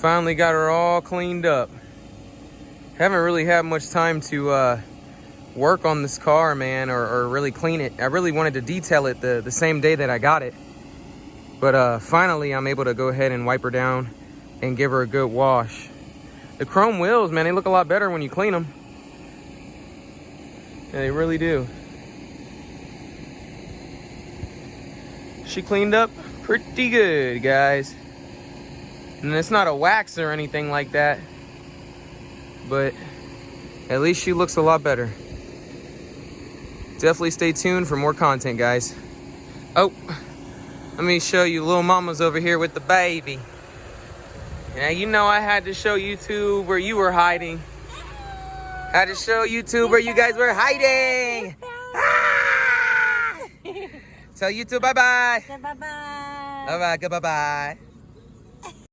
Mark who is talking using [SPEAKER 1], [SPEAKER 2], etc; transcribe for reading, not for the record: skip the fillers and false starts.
[SPEAKER 1] Finally got her all cleaned up. Haven't really had much time to work on this car, man, or really clean it. I really wanted to detail it the same day that I got it. But finally, I'm able to go ahead and wipe her down and give her a good wash. The chrome wheels, man, they look a lot better when you clean them. Yeah, they really do. She cleaned up pretty good, guys. And it's not a wax or anything like that, but at least she looks a lot better. Definitely stay tuned for more content, guys. Oh, let me show you little mama's over here with the baby. Now, you know I had to show YouTube where you were hiding. I had to show YouTube where you guys were hiding. Ah! Tell YouTube bye-bye.
[SPEAKER 2] Bye-bye.
[SPEAKER 1] Bye-bye, goodbye-bye.